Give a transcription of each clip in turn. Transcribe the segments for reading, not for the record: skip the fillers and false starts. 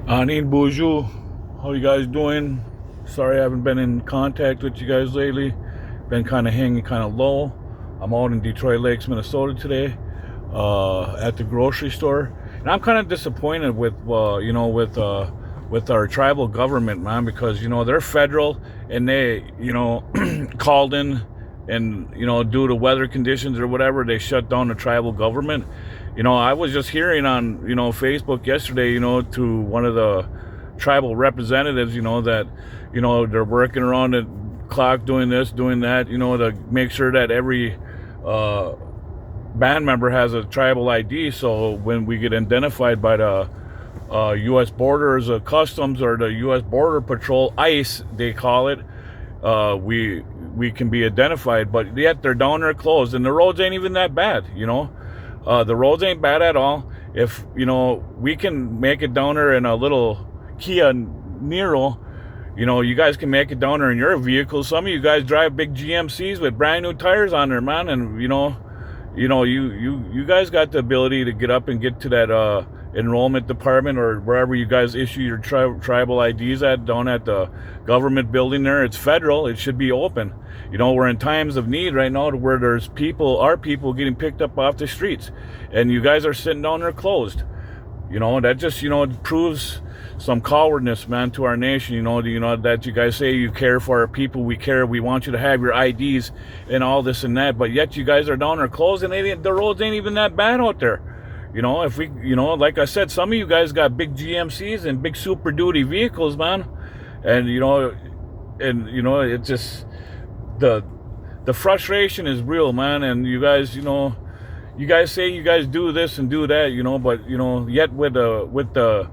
Anin Bonjour. How you guys doing? Sorry I haven't been in contact with you guys lately. Been kind of hanging kind of low. I'm out in Detroit Lakes, Minnesota today, at the grocery store, and I'm kind of disappointed with with our tribal government, man, because they're federal and they called in, and due to weather conditions or whatever, they shut down the tribal government. I was just hearing on Facebook yesterday, to one of the tribal representatives, that they're working around the clock doing this, doing that, to make sure that every band member has a tribal ID. So when we get identified by the U.S. Borders, Customs, or the U.S. Border Patrol, ICE, they call it, we can be identified. But yet they're down there closed, and the roads ain't even that bad. The roads ain't bad at all. If we can make it down there in a little Kia Niro, you guys can make it down there in your vehicle. Some of you guys drive big GMCs with brand new tires on there, man, and you guys got the ability to get up and get to that enrollment department or wherever you guys issue your tribal IDs at, down at the government building there. It's federal. It should be open. We're in times of need right now, to where there's our people getting picked up off the streets, and you guys are sitting down there closed. That just proves some cowardness, man, to our nation. That you guys say you care for our people. We care. We want you to have your IDs and all this and that, but yet you guys are down there closed, and the roads ain't even that bad out there. If we, like I said, some of you guys got big GMCs and big Super Duty vehicles, man, and it's just the frustration is real, man. And you guys, you guys say you guys do this and do that, but yet with the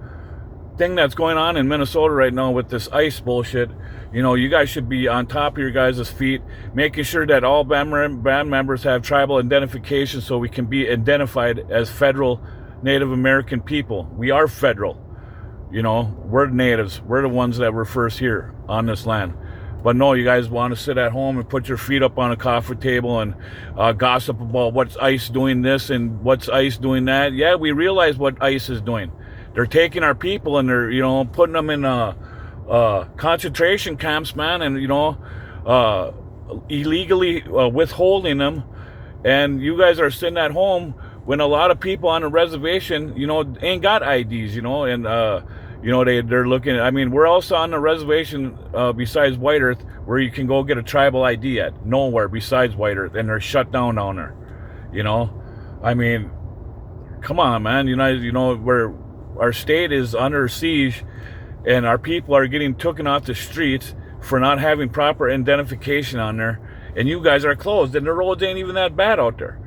thing that's going on in Minnesota right now with this ICE bullshit, you guys should be on top of your guys' feet, making sure that all band members have tribal identification, so we can be identified as federal Native American people. We are federal. We're natives. We're the ones that were first here on this land. But no, you guys want to sit at home and put your feet up on a coffee table and gossip about what's ICE doing this and what's ICE doing that. Yeah, we realize what ICE is doing. They're taking our people and they're, putting them in concentration camps, man, and, illegally withholding them. And you guys are sitting at home when a lot of people on the reservation, ain't got IDs, and, they're looking. I mean, we're also on the reservation besides White Earth, where you can go get a tribal ID at. Nowhere besides White Earth, and they're shut down there. I mean, come on, man. Where our state is under siege, and our people are getting taken off the streets for not having proper identification on there, and you guys are closed, and the roads ain't even that bad out there.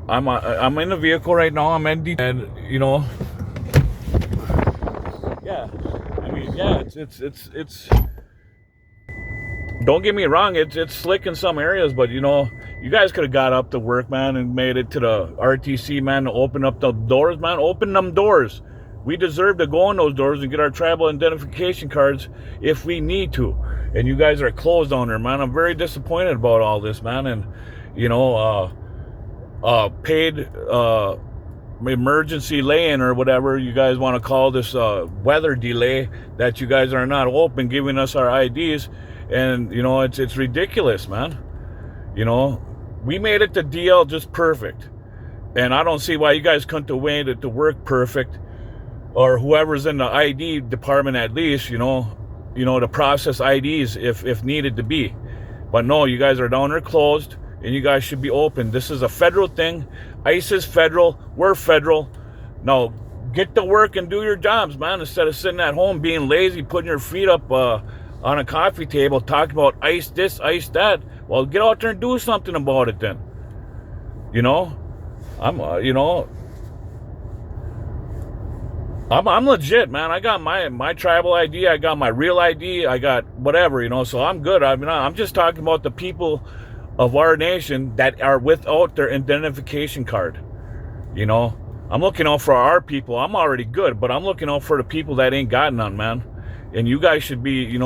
I'm in the vehicle right now. I'm in and yeah, I mean, yeah, it's don't get me wrong, it's slick in some areas, but you guys could have got up to work, man, and made it to the RTC, man, to open up the doors, man. Open them doors. We deserve to go in those doors and get our tribal identification cards if we need to. And you guys are closed on there, man. I'm very disappointed about all this, man. And paid emergency lay-in, or whatever you guys want to call this, weather delay, that you guys are not open, giving us our IDs. And it's ridiculous, man. We made it to DL just perfect, and I don't see why you guys couldn't have made it to work perfect, or whoever's in the ID department at least, to process IDs if needed to be. But no, you guys are down there closed, and you guys should be open. This is a federal thing. ICE is federal. We're federal. Now, get to work and do your jobs, man, instead of sitting at home being lazy, putting your feet up on a coffee table, talking about ICE this, ICE that. Well, get out there and do something about it then. I'm legit, man. I got my tribal ID. I got my real ID. I got whatever, so I'm good. I mean, I'm just talking about the people of our nation that are without their identification card. I'm looking out for our people. I'm already good, but I'm looking out for the people that ain't got none, man. And you guys should be,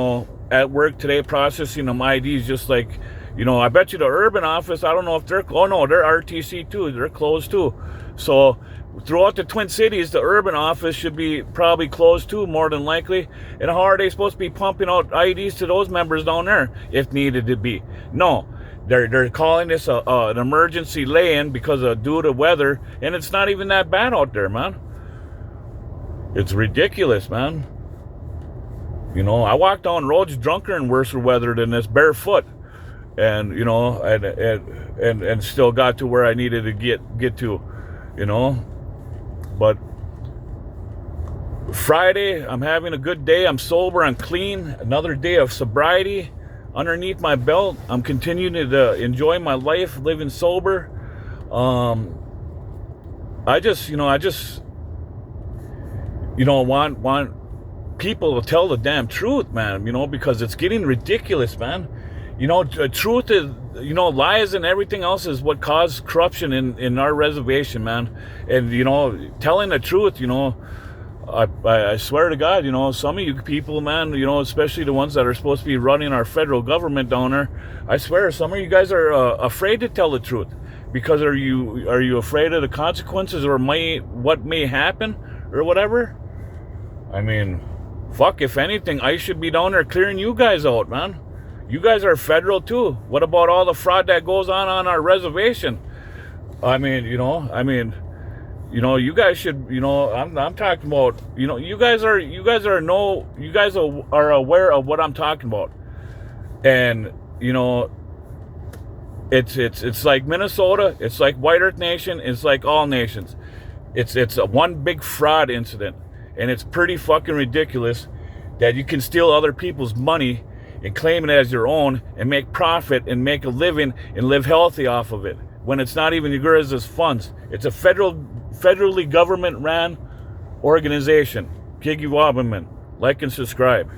at work today processing them IDs, just like, I bet you the urban office, I don't know if they're RTC too. They're closed too. So throughout the Twin Cities, the urban office should be probably closed too, more than likely. And how are they supposed to be pumping out IEDs to those members down there if needed to be? No, they're calling this an emergency lay-in because of due to weather, and it's not even that bad out there, man. It's ridiculous, man. You know, I walk down roads drunker and worse weather than this barefoot, and you know, and still got to where I needed to get to, you know. But Friday, I'm having a good day. I'm sober. I'm clean. Another day of sobriety underneath my belt. I'm continuing to enjoy my life, living sober. I just want people to tell the damn truth, man. You know, because it's getting ridiculous, man. You know, truth is, you know, lies and everything else is what caused corruption in our reservation, man. And, you know, telling the truth, you know, I swear to God, you know, some of you people, man, you know, especially the ones that are supposed to be running our federal government down there, I swear some of you guys are afraid to tell the truth. Because are you afraid of the consequences or what may happen or whatever? I mean, fuck, if anything, I should be down there clearing you guys out, man. You guys are federal too. What about all the fraud that goes on our reservation? I mean, you know, you guys should, you know, I'm talking about, you know, you guys are aware of what I'm talking about. And, you know, it's like Minnesota, it's like White Earth Nation, it's like all nations. It's a one big fraud incident, and it's pretty fucking ridiculous that you can steal other people's money and claim it as your own and make profit and make a living and live healthy off of it when it's not even your guys' funds. It's a federally government ran organization. Kiggy Waberman. Like and subscribe.